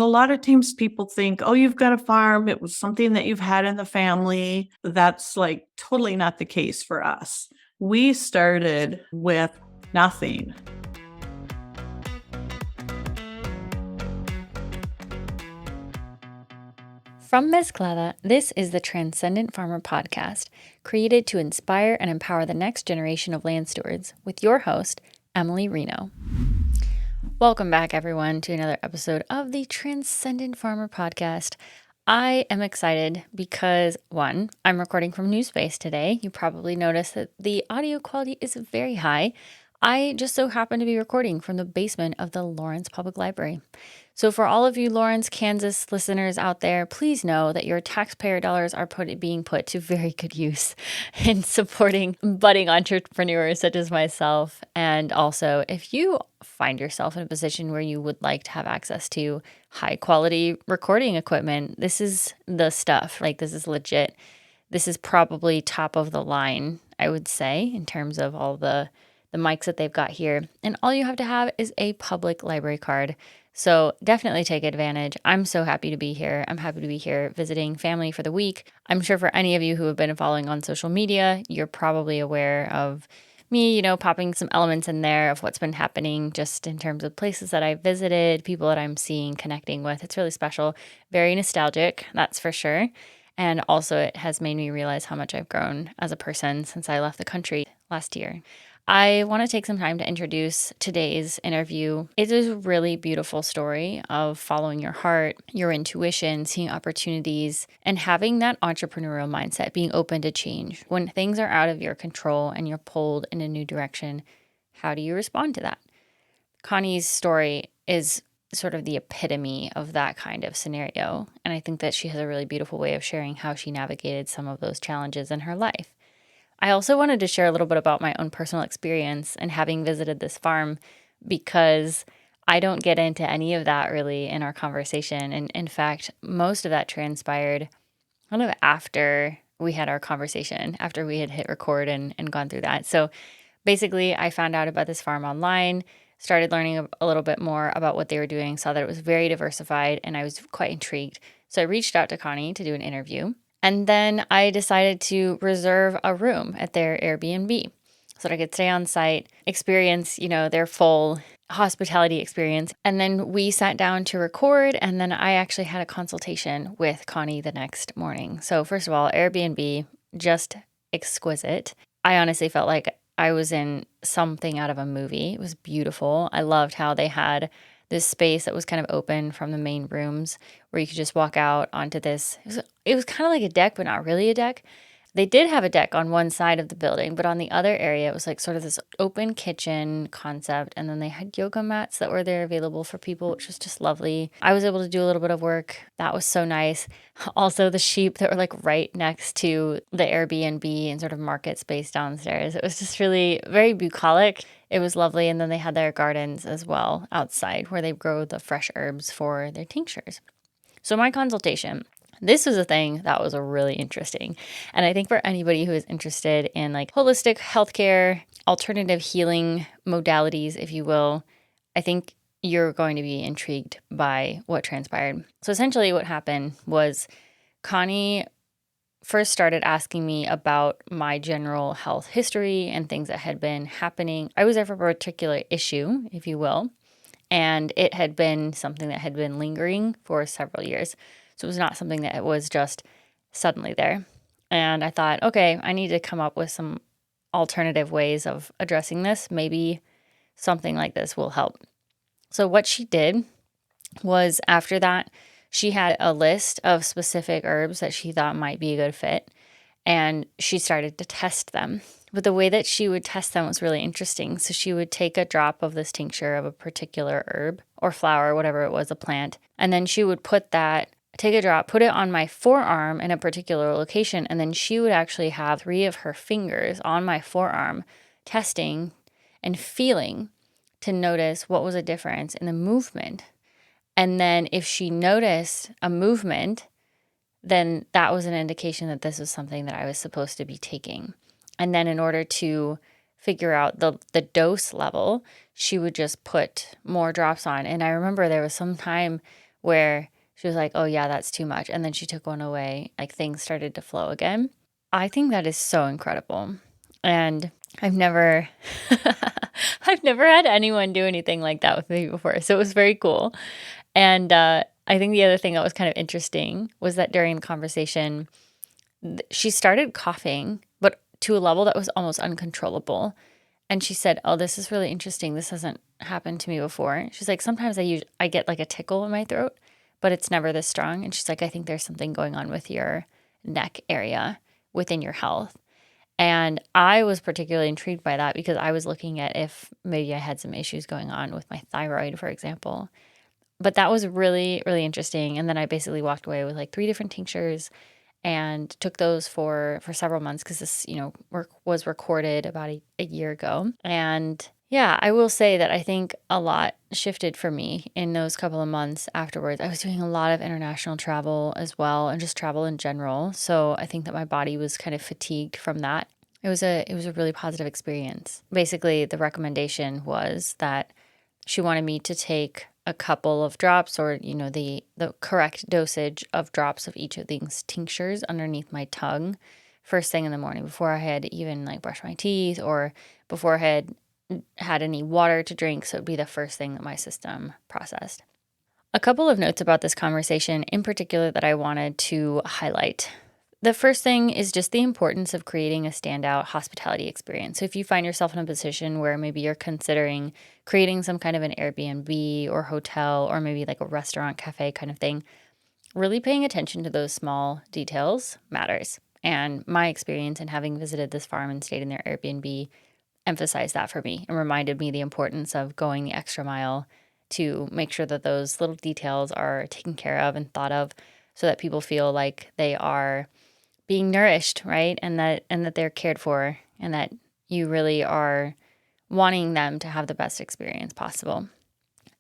A lot of times people think, oh, you've got a farm. It was something that you've had in the family. That's like totally not the case for us. We started with nothing. From Mezclada, this is the Transcendent Farmer Podcast, created to inspire and empower the next generation of land stewards, with your host, Emily Reno. Welcome back, everyone, to another episode of the Transcendent Farmer Podcast. I am excited because, one, I'm recording from new space today. You probably noticed that the audio quality is very high. I just so happen to be recording from the basement of the Lawrence Public Library. So for all of you Lawrence, Kansas listeners out there, please know that your taxpayer dollars are being put to very good use in supporting budding entrepreneurs such as myself. And also, if you find yourself in a position where you would like to have access to high quality recording equipment, this is the stuff. Like, this is legit. This is probably top of the line, I would say, in terms of all the mics that they've got here. And all you have to have is a public library card. So definitely take advantage. I'm so happy to be here. I'm happy to be here visiting family for the week. I'm sure for any of you who have been following on social media, you're probably aware of me, popping some elements in there of what's been happening just in terms of places that I visited, people that I'm seeing, connecting with. It's really special, very nostalgic, that's for sure. And also it has made me realize how much I've grown as a person since I left the country last year. I want to take some time to introduce today's interview. It is a really beautiful story of following your heart, your intuition, seeing opportunities, and having that entrepreneurial mindset, being open to change. When things are out of your control and you're pulled in a new direction, how do you respond to that? Connie's story is sort of the epitome of that kind of scenario. And I think that she has a really beautiful way of sharing how she navigated some of those challenges in her life. I also wanted to share a little bit about my own personal experience and having visited this farm, because I don't get into any of that really in our conversation. And in fact, most of that transpired kind of after we had our conversation, after we had hit record and gone through that. So basically, I found out about this farm online, started learning a little bit more about what they were doing, saw that it was very diversified, and I was quite intrigued. So I reached out to Connie to do an interview. And then I decided to reserve a room at their Airbnb so that I could stay on site, experience, their full hospitality experience. And then we sat down to record, and then I actually had a consultation with Connie the next morning. So first of all, Airbnb, just exquisite. I honestly felt like I was in something out of a movie. It was beautiful. I loved how they had this space that was kind of open from the main rooms where you could just walk out onto this. It was kind of like a deck, but not really a deck. They did have a deck on one side of the building, but on the other area, it was like sort of this open kitchen concept. And then they had yoga mats that were there available for people, which was just lovely. I was able to do a little bit of work. That was so nice. Also, the sheep that were like right next to the Airbnb and sort of market space downstairs. It was just really very bucolic. It was lovely. And then they had their gardens as well outside where they grow the fresh herbs for their tinctures. So my consultation, this was a thing that was really interesting. And I think for anybody who is interested in like holistic healthcare, alternative healing modalities, if you will, I think you're going to be intrigued by what transpired. So essentially what happened was Connie first started asking me about my general health history and things that had been happening. I was there for a particular issue, if you will, and it had been something that had been lingering for several years. So it was not something that was just suddenly there. And I thought, okay, I need to come up with some alternative ways of addressing this. Maybe something like this will help. So what she did was, after that, she had a list of specific herbs that she thought might be a good fit, and she started to test them. But the way that she would test them was really interesting. So she would take a drop of this tincture of a particular herb or flower, whatever it was, a plant, and then she would take a drop, put it on my forearm in a particular location, and then she would actually have 3 of her fingers on my forearm testing and feeling to notice what was a difference in the movement. And then if she noticed a movement, then that was an indication that this was something that I was supposed to be taking. And then in order to figure out the dose level, she would just put more drops on. And I remember there was some time where she was like, oh yeah, that's too much. And then she took one away, like things started to flow again. I think that is so incredible. And I've never, I've never had anyone do anything like that with me before. So it was very cool. And I think the other thing that was kind of interesting was that during the conversation, she started coughing, but to a level that was almost uncontrollable. And she said, oh, this is really interesting. This hasn't happened to me before. She's like, sometimes I get like a tickle in my throat, but it's never this strong. And she's like, I think there's something going on with your neck area within your health. And I was particularly intrigued by that because I was looking at if maybe I had some issues going on with my thyroid, for example. But that was really, really interesting. And then I basically walked away with like 3 different tinctures and took those for several months because this, work was recorded about a year ago. And yeah, I will say that I think a lot shifted for me in those couple of months afterwards. I was doing a lot of international travel as well and just travel in general. So I think that my body was kind of fatigued from that. It was a really positive experience. Basically, the recommendation was that she wanted me to take a couple of drops or, the correct dosage of drops of each of these tinctures underneath my tongue first thing in the morning before I had even like brushed my teeth or before I had any water to drink. So it'd be the first thing that my system processed. A couple of notes about this conversation in particular that I wanted to highlight. The first thing is just the importance of creating a standout hospitality experience. So if you find yourself in a position where maybe you're considering creating some kind of an Airbnb or hotel or maybe like a restaurant, cafe kind of thing, really paying attention to those small details matters. And my experience in having visited this farm and stayed in their Airbnb emphasized that for me and reminded me the importance of going the extra mile to make sure that those little details are taken care of and thought of so that people feel like they are being nourished, right? And that they're cared for and that you really are wanting them to have the best experience possible.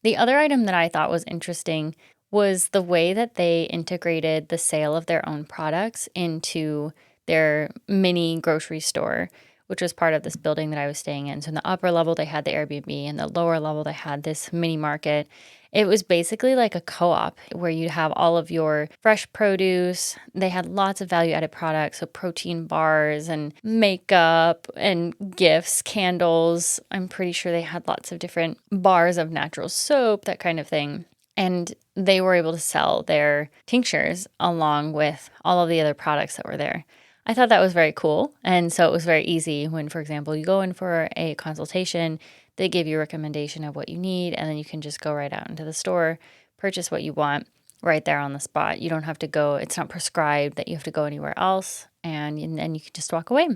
The other item that I thought was interesting was the way that they integrated the sale of their own products into their mini grocery store, which was part of this building that I was staying in. So in the upper level, they had the Airbnb, and the lower level, they had this mini market. It was basically like a co-op where you'd have all of your fresh produce. They had lots of value-added products, so protein bars and makeup and gifts, candles. I'm pretty sure they had lots of different bars of natural soap, that kind of thing. And they were able to sell their tinctures along with all of the other products that were there. I thought that was very cool. And so it was very easy when, for example, you go in for a consultation, they give you a recommendation of what you need, and then you can just go right out into the store, purchase what you want right there on the spot. You don't have to go, it's not prescribed that you have to go anywhere else, and then you can just walk away.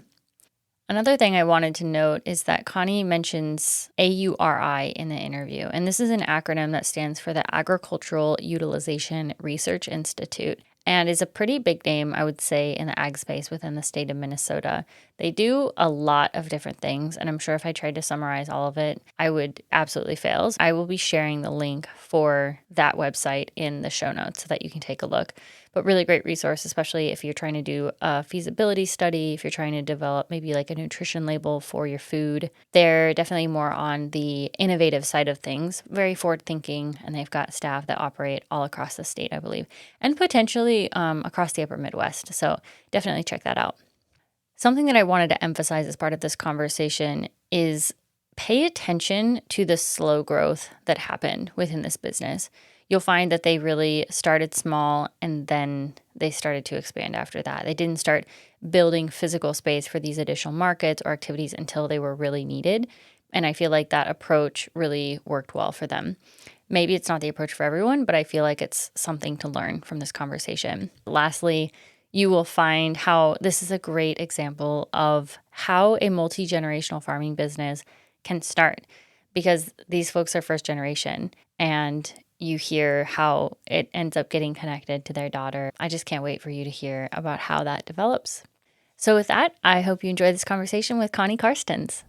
Another thing I wanted to note is that Connie mentions AURI in the interview, and this is an acronym that stands for the Agricultural Utilization Research Institute. And is a pretty big name, I would say, in the ag space within the state of Minnesota. They do a lot of different things, and I'm sure if I tried to summarize all of it, I would absolutely fail. I will be sharing the link for that website in the show notes so that you can take a look. But really great resource, especially if you're trying to do a feasibility study, if you're trying to develop maybe like a nutrition label for your food. They're definitely more on the innovative side of things, very forward thinking, and they've got staff that operate all across the state, I believe, and potentially across the upper Midwest. So definitely check that out. Something that I wanted to emphasize as part of this conversation is pay attention to the slow growth that happened within this business. You'll find that they really started small and then they started to expand after that. They didn't start building physical space for these additional markets or activities until they were really needed. And I feel like that approach really worked well for them. Maybe it's not the approach for everyone, but I feel like it's something to learn from this conversation. Lastly, you will find how this is a great example of how a multi-generational farming business can start, because these folks are first generation and you hear how it ends up getting connected to their daughter. I just can't wait for you to hear about how that develops. So with that, I hope you enjoyed this conversation with Connie Karstens.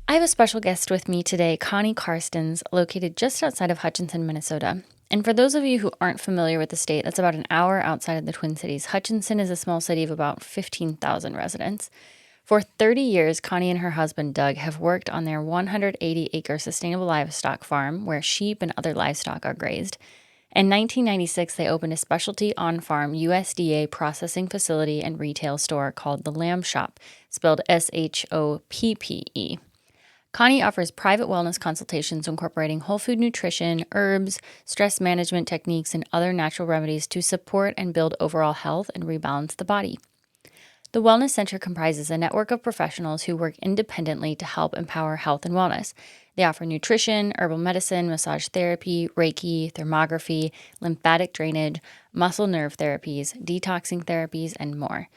I have a special guest with me today, Connie Karstens, located just outside of Hutchinson, Minnesota. And for those of you who aren't familiar with the state, that's about an hour outside of the Twin Cities. Hutchinson is a small city of about 15,000 residents. For 30 years, Connie and her husband, Doug, have worked on their 180-acre sustainable livestock farm where sheep and other livestock are grazed. In 1996, they opened a specialty on-farm USDA processing facility and retail store called the Lamb Shop, spelled Shoppe. Connie offers private wellness consultations incorporating whole food nutrition, herbs, stress management techniques, and other natural remedies to support and build overall health and rebalance the body. The Wellness Center comprises a network of professionals who work independently to help empower health and wellness. They offer nutrition, herbal medicine, massage therapy, Reiki, thermography, lymphatic drainage, muscle nerve therapies, detoxing therapies, and more.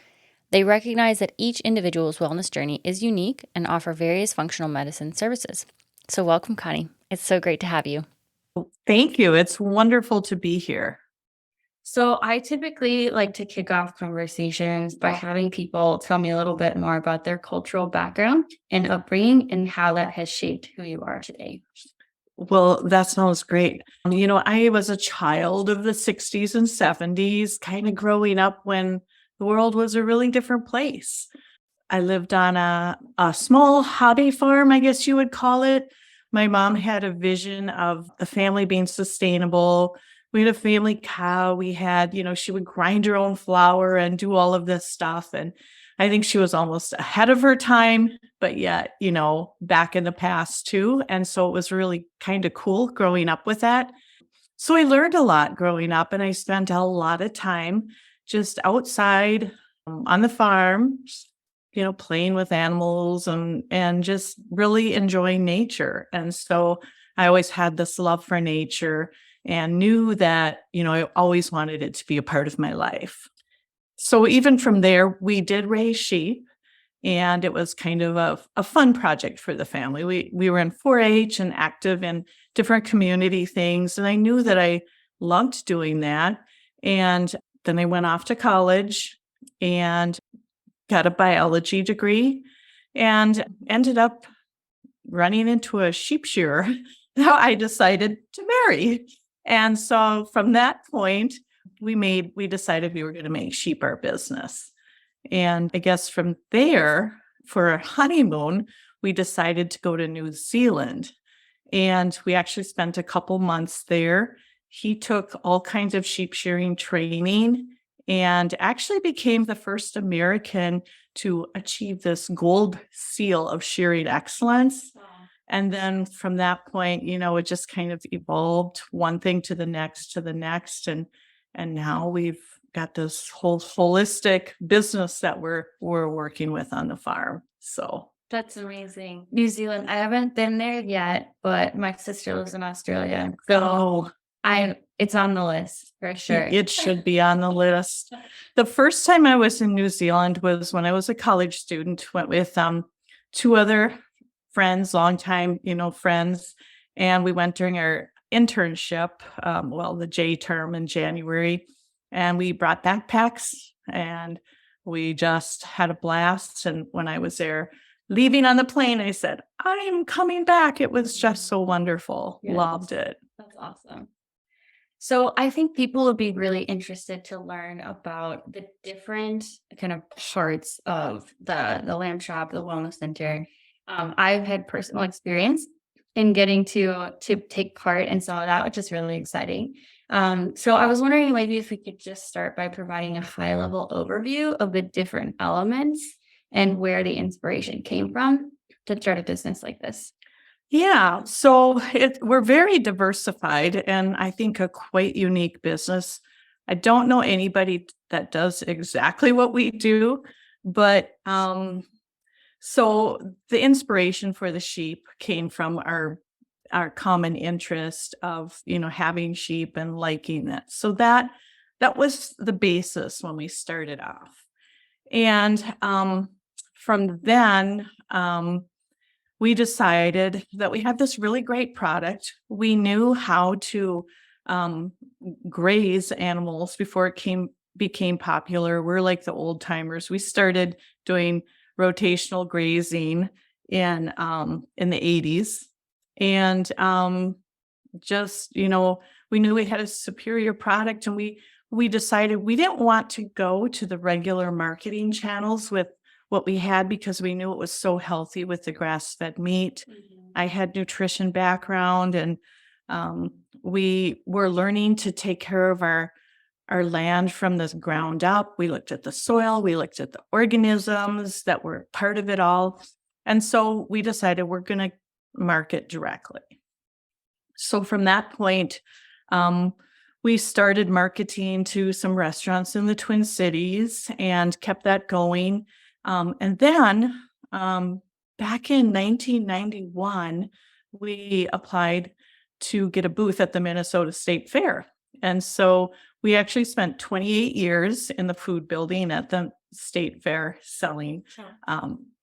They recognize that each individual's wellness journey is unique and offer various functional medicine services. So welcome, Connie. It's so great to have you. Thank you. It's wonderful to be here. So I typically like to kick off conversations by having people tell me a little bit more about their cultural background and upbringing and how that has shaped who you are today. Well, that sounds great. I was a child of the 60s and 70s, kind of growing up when the world was a really different place. I lived on a small hobby farm, I guess you would call it. My mom had a vision of the family being sustainable. We had a family cow. We had, she would grind her own flour and do all of this stuff. And I think she was almost ahead of her time, but yet, back in the past too. And so it was really kind of cool growing up with that. So I learned a lot growing up, and I spent a lot of time just outside on the farm, playing with animals and just really enjoying nature. And so I always had this love for nature and knew that, I always wanted it to be a part of my life. So even from there, we did raise sheep, and it was kind of a fun project for the family. We were in 4-H and active in different community things, and I knew that I loved doing that. And then I went off to college and got a biology degree and ended up running into a sheep shearer that I decided to marry. And so from that point, we decided we were going to make sheep our business. And I guess from there, for our honeymoon, we decided to go to New Zealand. And we actually spent a couple months there. He took all kinds of sheep shearing training and actually became the first American to achieve this gold seal of shearing excellence. Wow. And then from that point, it just kind of evolved one thing to the next. And now we've got this whole holistic business that we're working with on the farm. So That's amazing. New Zealand, I haven't been there yet, but my sister lives in Australia. So it's on the list for sure. It should be on the list. The first time I was in New Zealand was when I was a college student, went with 2 other friends, longtime, friends. And we went during our internship, the J term in January, and we brought backpacks and we just had a blast. And when I was there leaving on the plane, I said, I'm coming back. It was just so wonderful. Yes. Loved it. That's awesome. So I think people would be really interested to learn about the different kind of parts of the Lamb Shop, the Wellness Center. I've had personal experience in getting to take part in some of that, which is really exciting. So I was wondering maybe if we could just start by providing a high-level overview of the different elements and where the inspiration came from to start a business like this. Yeah, so we're very diversified, and I think a quite unique business. I don't know anybody that does exactly what we do, but so the inspiration for the sheep came from our common interest of having sheep and liking it. So that was the basis when we started off, and from then. We decided that we had this really great product. We knew how to graze animals before it became popular. We're like the old timers. We started doing rotational grazing in the 80s, and we knew we had a superior product, and we decided we didn't want to go to the regular marketing channels with what we had because we knew it was so healthy with the grass-fed meat. I had nutrition background, and we were learning to take care of our land from the ground up. We looked at the soil, we looked at the organisms that were part of it all. And so we decided we're going to market directly. So from that point, we started marketing to some restaurants in the Twin Cities and kept that going. And then back in 1991, we applied to get a booth at the Minnesota State Fair. And so we actually spent 28 years in the food building at the State Fair selling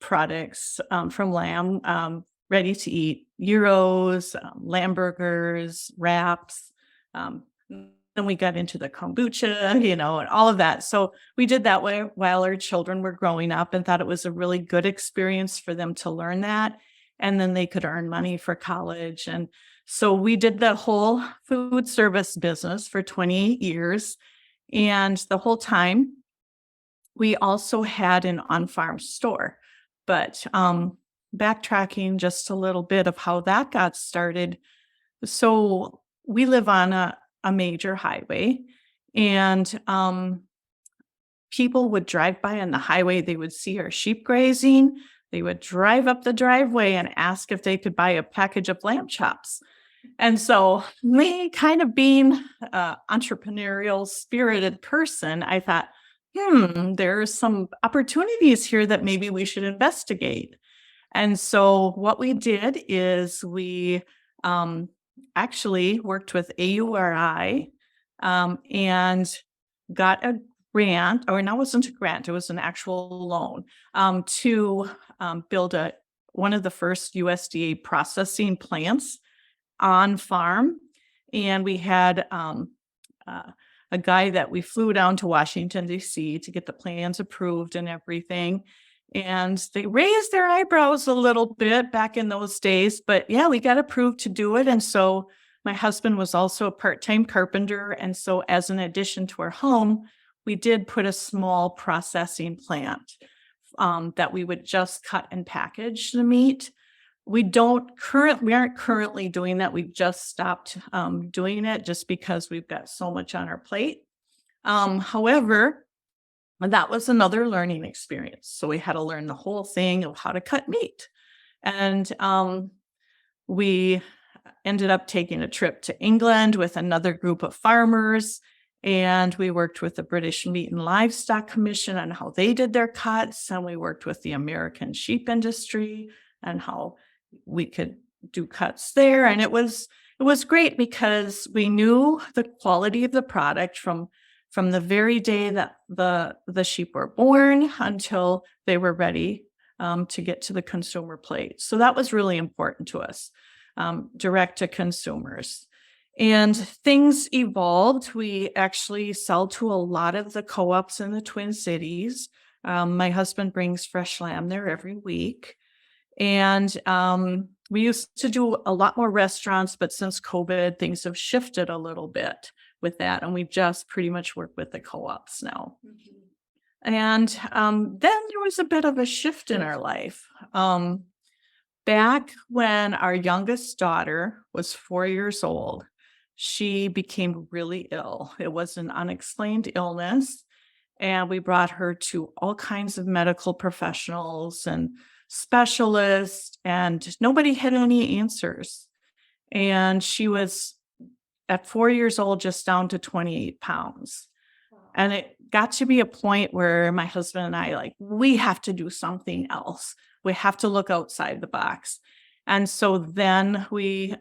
products from lamb, ready to eat gyros, lamb burgers, wraps. Then we got into the kombucha, and all of that. So we did that way while our children were growing up, and thought it was a really good experience for them to learn that. And then they could earn money for college. And so we did the whole food service business for 28 years. And the whole time, we also had an on-farm store. But backtracking just a little bit of how that got started. So we live on a major highway, and people would drive by on the highway. They would see our sheep grazing. They would drive up the driveway and ask if they could buy a package of lamb chops. And so me, kind of being an entrepreneurial spirited person, I thought, there's some opportunities here that maybe we should investigate. And so what we did is we actually worked with AURI and got a grant, or no, it wasn't a grant, it was an actual loan to build one of the first USDA processing plants on farm. And we had a guy that we flew down to Washington, D.C. to get the plans approved and everything. And they raised their eyebrows a little bit back in those days, but yeah, we got approved to do it. And so my husband was also a part-time carpenter. And so as an addition to our home, we did put a small processing plant that we would just cut and package the meat. We aren't currently doing that. We've just stopped doing it just because we've got so much on our plate. However, that was another learning experience. So we had to learn the whole thing of how to cut meat. And we ended up taking a trip to England with another group of farmers. And we worked with the British Meat and Livestock Commission on how they did their cuts. And we worked with the American sheep industry and how we could do cuts there. And it was great because we knew the quality of the product from the very day that the sheep were born until they were ready to get to the consumer plate. So that was really important to us, direct to consumers. And things evolved. We actually sell to a lot of the co-ops in the Twin Cities. My husband brings fresh lamb there every week. And we used to do a lot more restaurants, but since COVID, things have shifted a little bit with that. And we just pretty much work with the co-ops now. And then there was a bit of a shift in our life. Back when our youngest daughter was 4 years old, she became really ill. It was an unexplained illness. And we brought her to all kinds of medical professionals and specialists, and nobody had any answers. And she was, at 4 years old, just down to 28 pounds. And it got to be a point where my husband and I, we have to do something else. We have to look outside the box. And so then we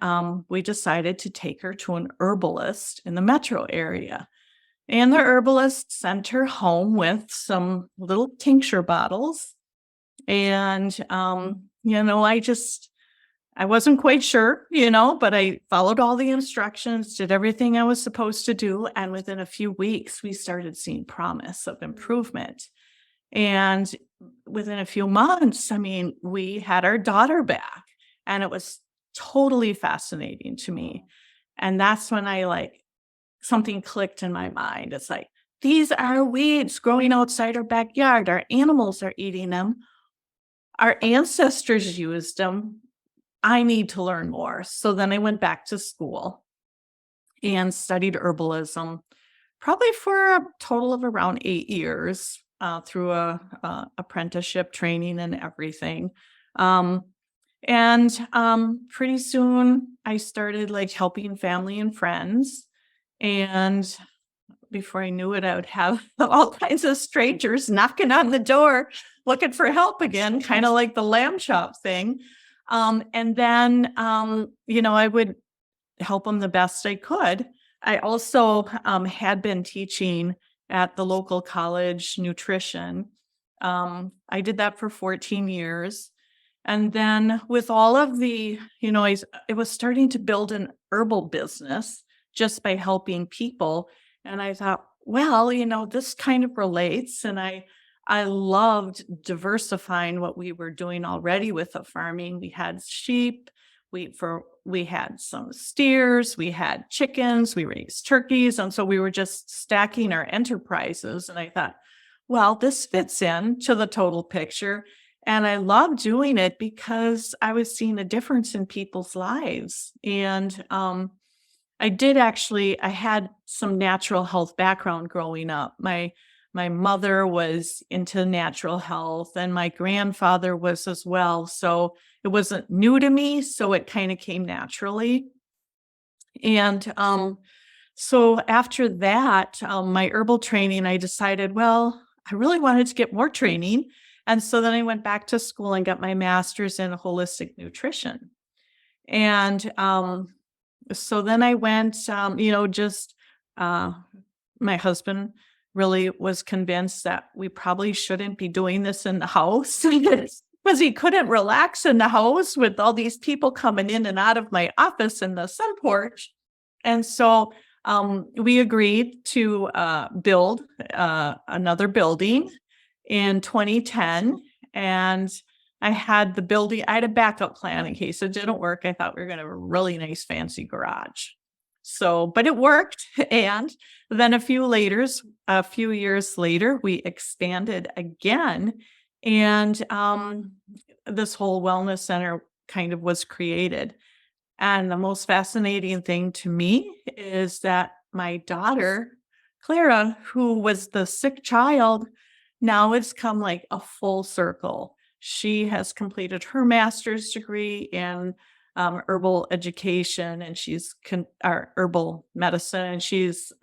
decided to take her to an herbalist in the metro area. And the herbalist sent her home with some little tincture bottles. And, I wasn't quite sure, but I followed all the instructions, did everything I was supposed to do. And within a few weeks, we started seeing promise of improvement. And within a few months, we had our daughter back, and it was totally fascinating to me. And that's when something clicked in my mind. It's these are weeds growing outside our backyard. Our animals are eating them. Our ancestors used them. I need to learn more. So then I went back to school and studied herbalism, probably for a total of around 8 years, through a apprenticeship training and everything. Um, and pretty soon I started like helping family and friends. And before I knew it, I would have all kinds of strangers knocking on the door looking for help again, kind of like the lamb chop thing. And then I would help them the best I could. I also had been teaching at the local college nutrition. I did that for 14 years. And then with all of I was starting to build an herbal business just by helping people. And I thought, well, this kind of relates. And I loved diversifying what we were doing already with the farming. We had sheep, we had some steers, we had chickens, we raised turkeys. And so we were just stacking our enterprises. And I thought, well, this fits in to the total picture. And I loved doing it because I was seeing a difference in people's lives. And I had some natural health background growing up. My mother was into natural health and my grandfather was as well. So it wasn't new to me. So it kind of came naturally. And so after that, my herbal training, I decided, well, I really wanted to get more training. And so then I went back to school and got my master's in holistic nutrition. And so then I went, my husband really was convinced that we probably shouldn't be doing this in the house because he couldn't relax in the house with all these people coming in and out of my office in the sun porch. And so we agreed to build another building in 2010. And I had a backup plan in case it didn't work. I thought we were going to have a really nice fancy garage. But it worked. And then a few years later, we expanded again. And this whole wellness center kind of was created. And the most fascinating thing to me is that my daughter, Clara, who was the sick child, now it's come like a full circle. She has completed her master's degree in herbal education, and she's herbal medicine, and she's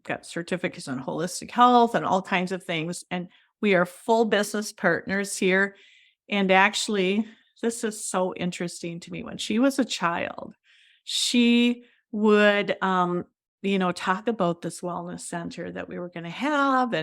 got certificates in holistic health and all kinds of things. And we are full business partners here. And actually, this is so interesting to me. When she was a child, she would, talk about this wellness center that we were going to have,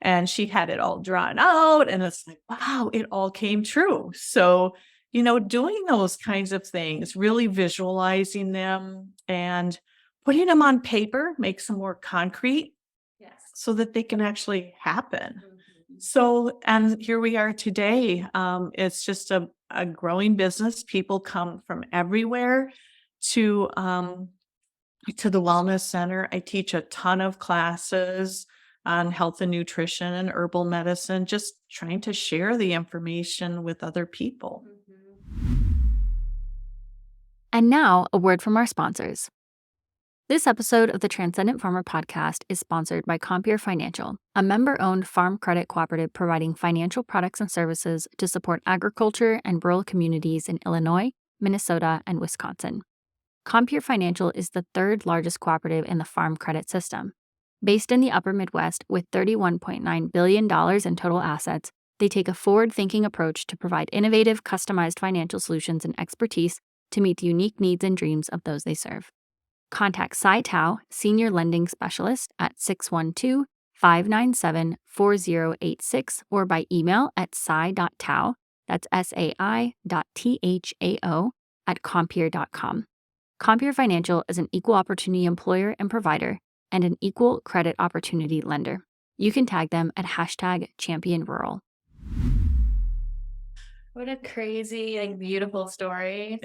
and she had it all drawn out, and it's like, wow, it all came true. So, doing those kinds of things, really visualizing them and putting them on paper makes them more concrete. Yes. So that they can actually happen. Mhm. So, and here we are today. It's just a growing business. People come from everywhere to the wellness center. I teach a ton of classes on health and nutrition and herbal medicine, just trying to share the information with other people. And now, a word from our sponsors. This episode of the Transcendent Farmer Podcast is sponsored by Compeer Financial, a member-owned farm credit cooperative providing financial products and services to support agriculture and rural communities in Illinois, Minnesota, and Wisconsin. Compeer Financial is the third largest cooperative in the farm credit system. Based in the upper Midwest with $31.9 billion in total assets, they take a forward-thinking approach to provide innovative, customized financial solutions and expertise to meet the unique needs and dreams of those they serve. Contact Cy Tao, Senior Lending Specialist at 612-597-4086 or by email at cy.tao, that's sai.thao, at compeer.com. Compeer Financial is an equal opportunity employer and provider and an equal credit opportunity lender. You can tag them at #ChampionRural. What a crazy, beautiful story.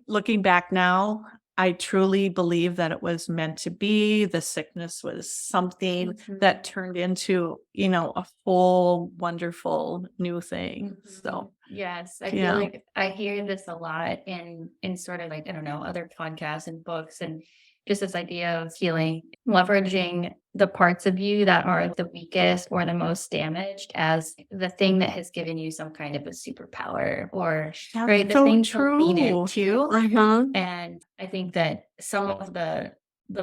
Looking back now, I truly believe that it was meant to be. The sickness was something that turned into, a whole wonderful new thing. So, Yes, I feel yeah. like I hear this a lot in sort of like, I don't know, other podcasts and books, and just this idea of healing, leveraging the parts of you that are the weakest or the most damaged as the thing that has given you some kind of a superpower, or right, the So thing to lean true. into. And I think that some of the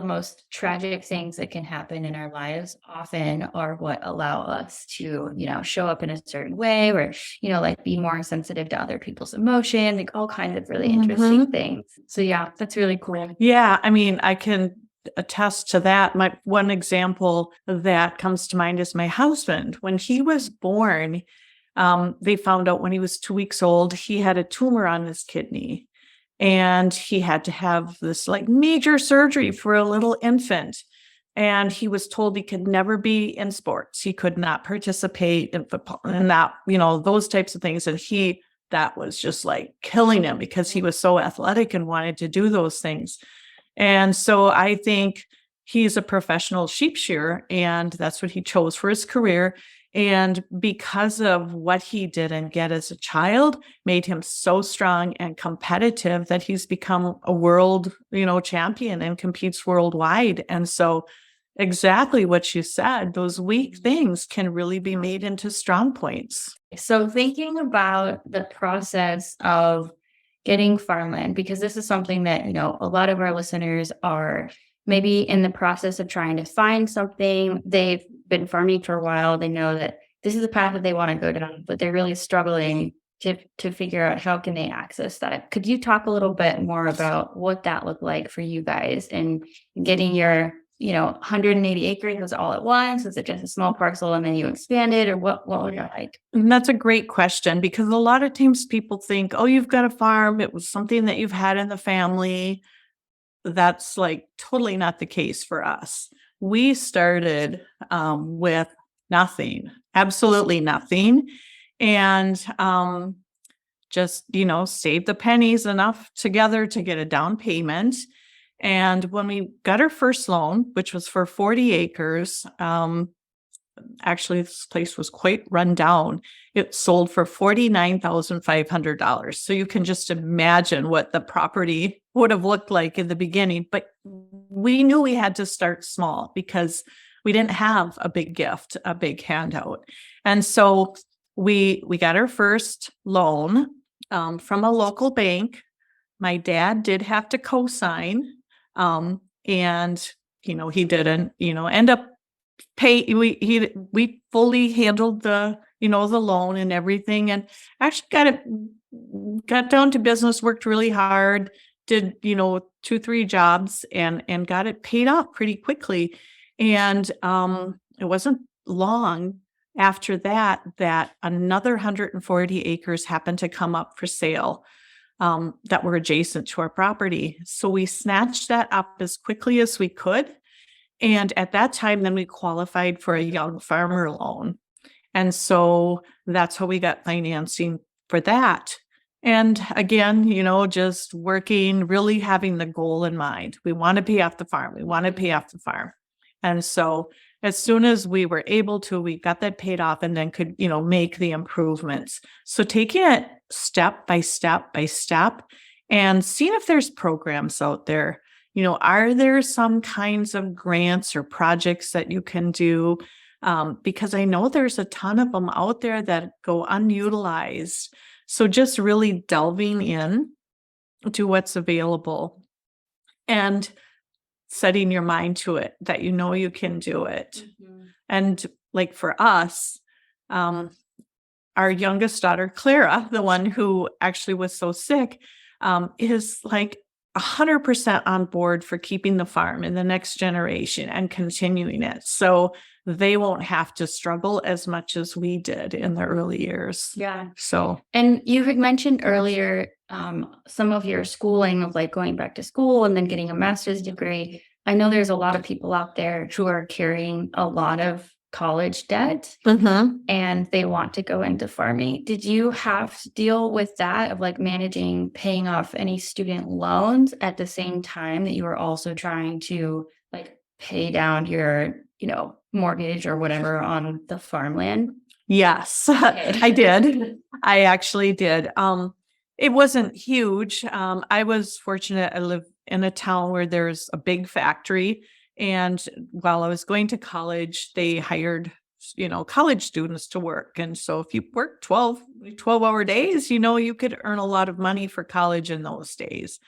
most tragic things that can happen in our lives often are what allow us to, show up in a certain way, or, like be more sensitive to other people's emotion, like all kinds of really interesting things. So yeah, that's really cool. Yeah, I mean, I can attest to that. My one example that comes to mind is my husband. When he was born, they found out when he was 2 weeks old, he had a tumor on his kidney. And he had to have this like major surgery for a little infant. And he was told he could never be in sports. He could not participate in football and that, those types of things. And that was just like killing him because he was so athletic and wanted to do those things. And so I think he's a professional sheep shearer, and that's what he chose for his career. And because of what he did and get as a child, made him so strong and competitive that he's become a world, champion and competes worldwide. And so exactly what you said, those weak things can really be made into strong points. So thinking about the process of getting farmland, because this is something that, a lot of our listeners are maybe in the process of trying to find something. They've been farming for a while. They know that this is the path that they want to go down, but they're really struggling to figure out how can they access that. Could you talk a little bit more about what that looked like for you guys and getting your 180 acres? Was it all at once? Was it just a small parcel and then you expanded, or what was it like? And that's a great question, because a lot of times people think, oh, you've got a farm. It was something that you've had in the family. That's like totally not the case for us. We started with nothing, absolutely nothing. And just, save the pennies enough together to get a down payment. And when we got our first loan, which was for 40 acres, actually this place was quite run down. It sold for $49,500. So you can just imagine what the property would have looked like in the beginning. But we knew we had to start small because we didn't have a big gift, a big handout. And so we got our first loan from a local bank. My dad did have to co-sign. And, he didn't, end up pay. We fully handled the loan and everything, and actually got down to business, worked really hard, did, 2-3 jobs and got it paid off pretty quickly. And, it wasn't long after that another 140 acres happened to come up for sale. That were adjacent to our property. So we snatched that up as quickly as we could. And at that time, then we qualified for a young farmer loan. And so that's how we got financing for that. And again, just working, really having the goal in mind. We want to pay off the farm. We want to pay off the farm. And so as soon as we were able to, we got that paid off and then could, make the improvements. So taking it step by step by step and seeing if there's programs out there. Are there some kinds of grants or projects that you can do? Because I know there's a ton of them out there that go unutilized. So just really delving in to what's available and setting your mind to it, that you can do it. And like for us, our youngest daughter, Clara, the one who actually was so sick, is like 100% on board for keeping the farm in the next generation and continuing it. So they won't have to struggle as much as we did in the early years. Yeah. So, and you had mentioned earlier some of your schooling of like going back to school and then getting a master's degree. I know there's a lot of people out there who are carrying a lot of college debt Mm-hmm. and they want to go into farming. Did you have to deal with that of like managing paying off any student loans at the same time that you were also trying to like pay down your, mortgage or whatever on the farmland? Yes, Okay. I did. I actually did. It wasn't huge. I was fortunate. I live in a town where there's a big factory. And while I was going to college, they hired, college students to work. And so if you work 12-hour days, you could earn a lot of money for college in those days.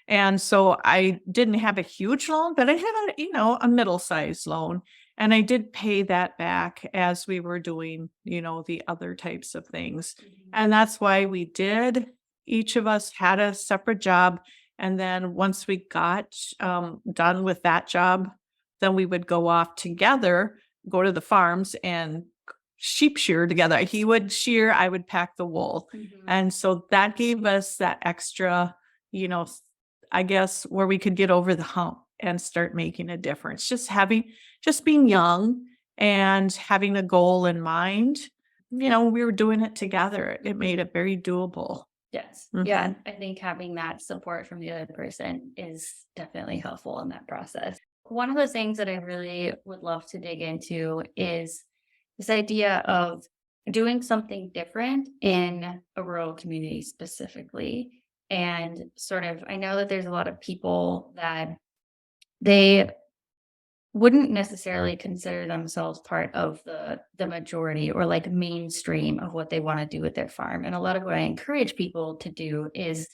And so I didn't have a huge loan, but I had a middle-sized loan. And I did pay that back as we were doing, the other types of things. And that's why we did. Each of us had a separate job. And then once we got done with that job, then we would go off together, go to the farms and sheep shear together. He would shear, I would pack the wool. And so that gave us that extra, I guess, where we could get over the hump and start making a difference. Just being young and having a goal in mind, we were doing it together. It made it very doable. Yes. Mhm. Yeah. I think having that support from the other person is definitely helpful in that process. One of the things that I really would love to dig into is this idea of doing something different in a rural community specifically. And sort of, I know that there's a lot of people that they wouldn't necessarily consider themselves part of the majority or like mainstream of what they want to do with their farm. And a lot of what I encourage people to do is,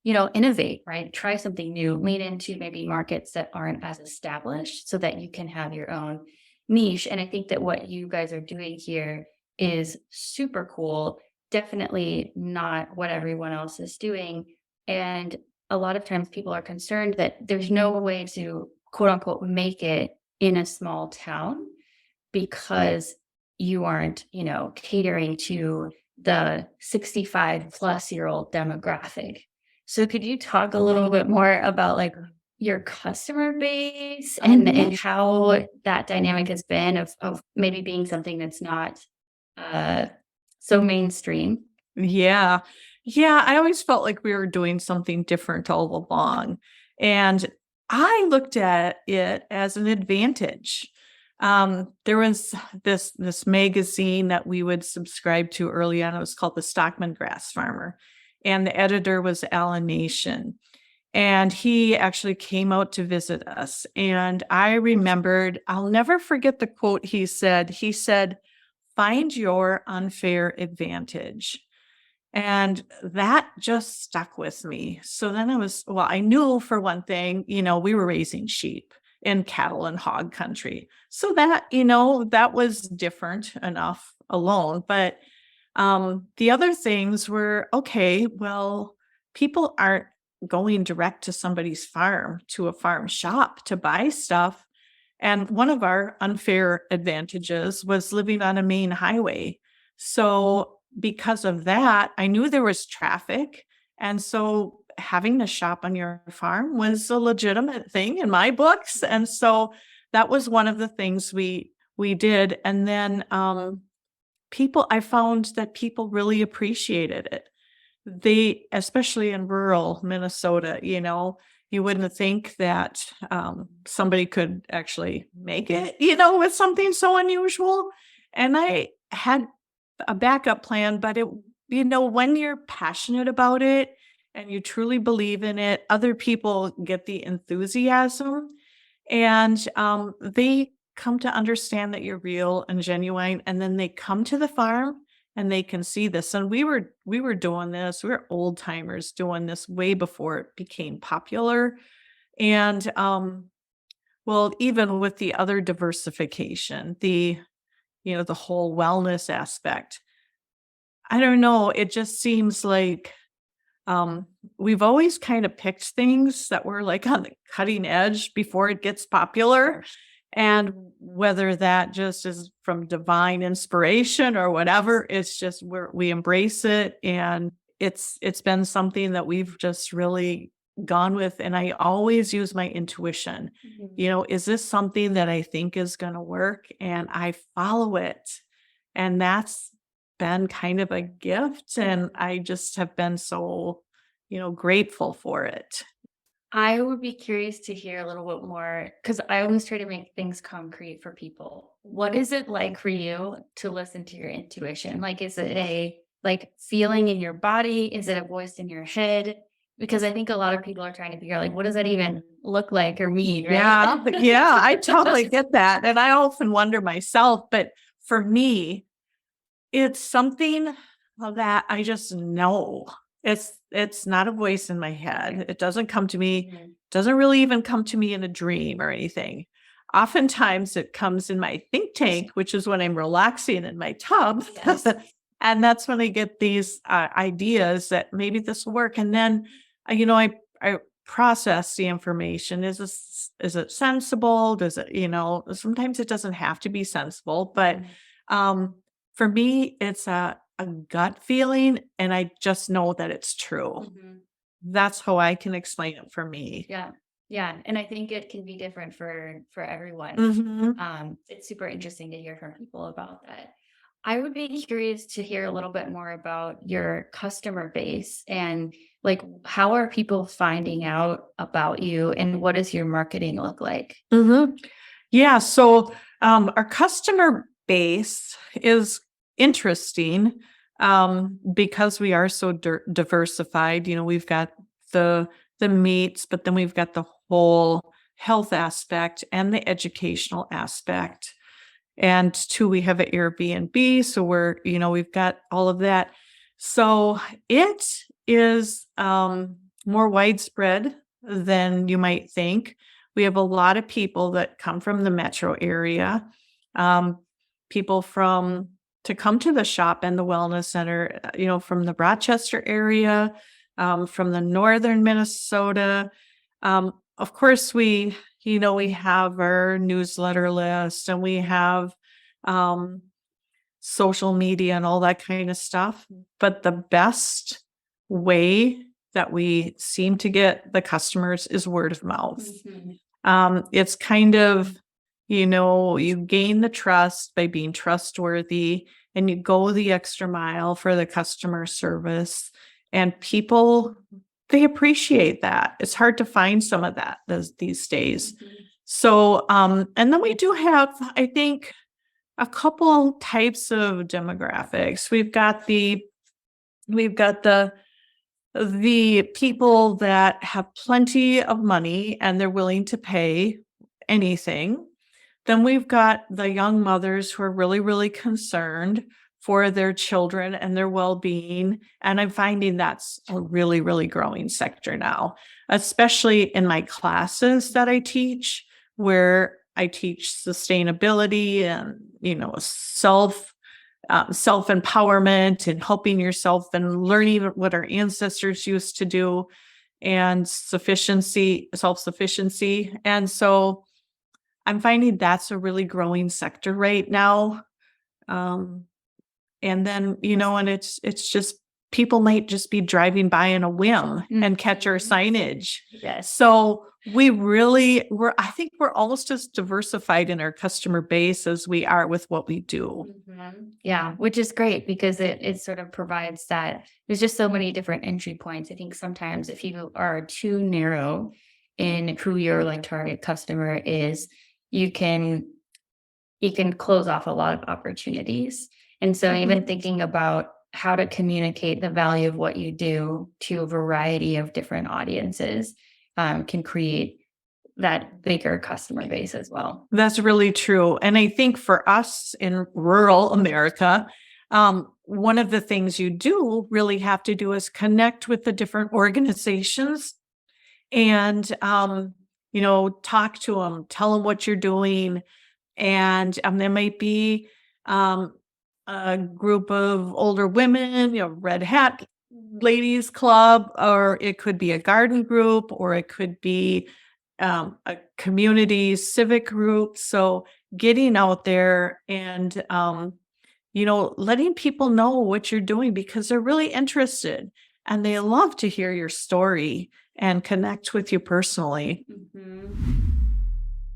innovate, right? Try something new, lean into maybe markets that aren't as established so that you can have your own niche. And I think that what you guys are doing here is super cool. Definitely not what everyone else is doing. And a lot of times people are concerned that there's no way to quote unquote make it in a small town because you aren't, catering to the 65+ year old demographic. So could you talk a little bit more about like your customer base and how that dynamic has been of maybe being something that's not so mainstream? Yeah. Yeah. I always felt like we were doing something different all along. And I looked at it as an advantage. There was this magazine that we would subscribe to early on. It was called the Stockman Grass Farmer. And the editor was Alan Nation. And he actually came out to visit us. And I remembered, I'll never forget the quote he said. He said, "Find your unfair advantage." And that just stuck with me. So then I knew for one thing, we were raising sheep in cattle and hog country. So that was different enough alone. But the other things were, okay, well, people aren't going direct to somebody's farm, to a farm shop to buy stuff. And one of our unfair advantages was living on a main highway. So because of that, I knew there was traffic. And so having a shop on your farm was a legitimate thing in my books. And so that was one of the things we did. And then I found that people really appreciated it. They, especially in rural Minnesota, you wouldn't think that somebody could actually make it, with something so unusual. And I had a backup plan, but when you're passionate about it and you truly believe in it, other people get the enthusiasm and they come to understand that you're real and genuine. And then they come to the farm and they can see this. And we were doing this. We were old timers doing this way before it became popular. And well, even with the other diversification, the whole wellness aspect, I don't know. It just seems like we've always kind of picked things that were like on the cutting edge before it gets popular. And whether that just is from divine inspiration or whatever, it's just we embrace it. And it's been something that we've just really gone with, and I always use my intuition. Is this something that I think is going to work? And I follow it. And that's been kind of a gift. And I just have been so, grateful for it. I would be curious to hear a little bit more because I always try to make things concrete for people. What is it like for you to listen to your intuition? Like, is it a feeling in your body? Is it a voice in your head? Because I think a lot of people are trying to figure out what does that even look like or mean, right? Yeah, I totally get that. And I often wonder myself, but for me, it's something that I just know. It's not a voice in my head. It doesn't come to me, doesn't really even come to me in a dream or anything. Oftentimes it comes in my think tank, which is when I'm relaxing in my tub. Yes. And that's when I get these ideas that maybe this will work. And then, I process the information. Is it sensible? Does it, sometimes it doesn't have to be sensible, but for me, it's a gut feeling, and I just know that it's true. That's how I can explain it for me. Yeah. Yeah. And I think it can be different for everyone. It's super interesting to hear from people about that. I would be curious to hear a little bit more about your customer base and how are people finding out about you and what does your marketing look like? Yeah. So our customer base is interesting because we are so diversified. We've got the meats, but then we've got the whole health aspect and the educational aspect. And two, we have an Airbnb. So we've got all of that. So it is more widespread than you might think. We have a lot of people that come from the metro area, people to come to the shop and the wellness center, from the Rochester area, from the northern Minnesota. Of course, we have our newsletter list and we have social media and all that kind of stuff. But the best way that we seem to get the customers is word of mouth. It's kind of, you gain the trust by being trustworthy and you go the extra mile for the customer service, and people, they appreciate that. It's hard to find some of that these days. So, and then we do have, I think, a couple types of demographics. We've got the people that have plenty of money and they're willing to pay anything. Then we've got the young mothers who are really, really concerned for their children and their well-being. And I'm finding that's a really, really growing sector now, especially in my classes that I teach, where I teach sustainability and, self-empowerment and helping yourself and learning what our ancestors used to do and self-sufficiency. And so I'm finding that's a really growing sector right now. And then, and it's just people might just be driving by in a whim and catch our signage. Yes. So I think we're almost as diversified in our customer base as we are with what we do. Yeah, which is great because it sort of provides that there's just so many different entry points. I think sometimes if you are too narrow in who your target customer is, you can close off a lot of opportunities. And so even thinking about how to communicate the value of what you do to a variety of different audiences can create that bigger customer base as well. That's really true. And I think for us in rural America, one of the things you do really have to do is connect with the different organizations and, talk to them, tell them what you're doing. And there might be a group of older women, Red Hat Ladies Club, or it could be a garden group, or it could be a community civic group. So getting out there and, letting people know what you're doing because they're really interested and they love to hear your story and connect with you personally.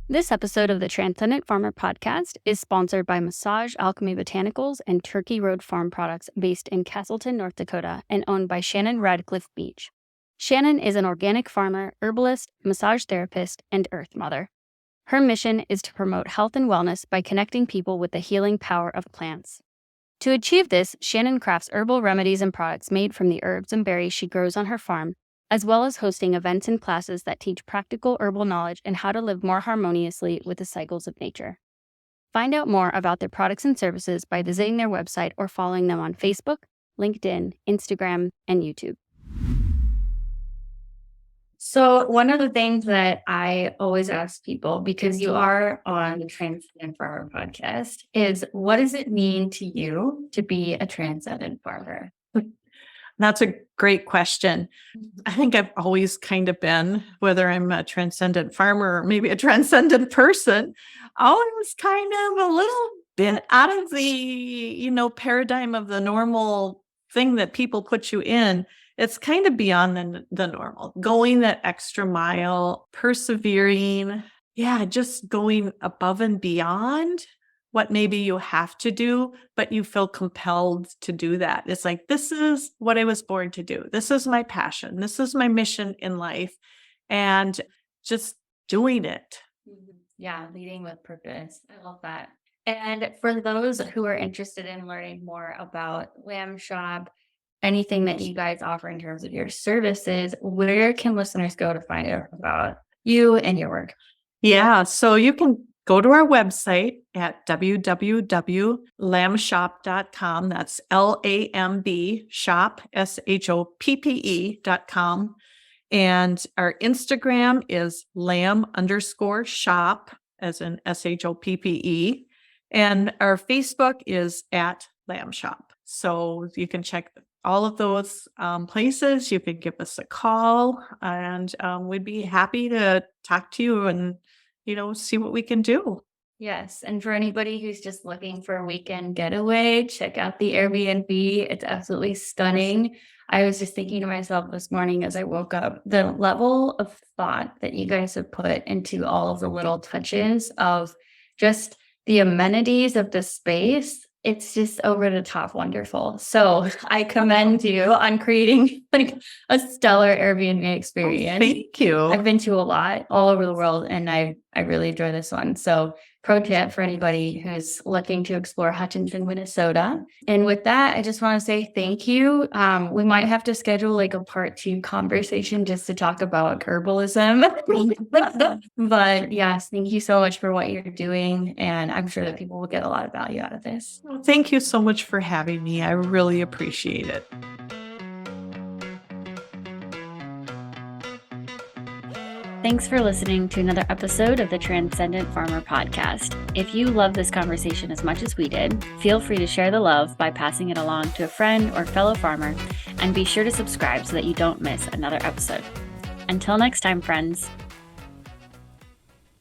This episode of the Transcendent Farmer Podcast is sponsored by Massage Alchemy Botanicals and Turkey Road Farm Products based in Castleton, North Dakota, and owned by Shannon Radcliffe Beach. Shannon is an organic farmer, herbalist, massage therapist, and earth mother. Her mission is to promote health and wellness by connecting people with the healing power of plants. To achieve this, Shannon crafts herbal remedies and products made from the herbs and berries she grows on her farm, as well as hosting events and classes that teach practical herbal knowledge and how to live more harmoniously with the cycles of nature. Find out more about their products and services by visiting their website or following them on Facebook, LinkedIn, Instagram, and YouTube. So one of the things that I always ask people, because you are on the Transcendent Farmer Podcast, is what does it mean to you to be a transcendent farmer? That's a great question. I think I've always kind of been, whether I'm a transcendent farmer or maybe a transcendent person, always kind of a little bit out of the, paradigm of the normal thing that people put you in. It's kind of beyond the normal, going that extra mile, persevering. Yeah, just going above and beyond what maybe you have to do, but you feel compelled to do that. It's like, this is what I was born to do. This is my passion. This is my mission in life. And just doing it. Yeah, leading with purpose. I love that. And for those who are interested in learning more about Lamb Shop, anything that you guys offer in terms of your services, where can listeners go to find out about you and your work? Yeah, so you can go to our website at www.lambshop.com. That's LAMB shop, SHOPPE.com. And our Instagram is lamb_shop, as in SHOPPE. And our Facebook is at Lamb Shop. So you can check all of those places. You can give us a call, and we'd be happy to talk to you and see what we can do. Yes. And for anybody who's just looking for a weekend getaway, check out the Airbnb. It's absolutely stunning. I was just thinking to myself this morning as I woke up, the level of thought that you guys have put into all of the little touches of just the amenities of the space. It's just over the top wonderful. So I commend you on creating like a stellar Airbnb experience. Thank you. I've been to a lot all over the world, and I really enjoy this one. So pro tip for anybody who's looking to explore Hutchinson, Minnesota. And with that, I just want to say thank you. We might have to schedule like a part 2 conversation just to talk about herbalism. But yes, thank you so much for what you're doing. And I'm sure that people will get a lot of value out of this. Well, thank you so much for having me. I really appreciate it. Thanks for listening to another episode of the Transcendent Farmer Podcast. If you love this conversation as much as we did, feel free to share the love by passing it along to a friend or fellow farmer, and be sure to subscribe so that you don't miss another episode. Until next time, friends.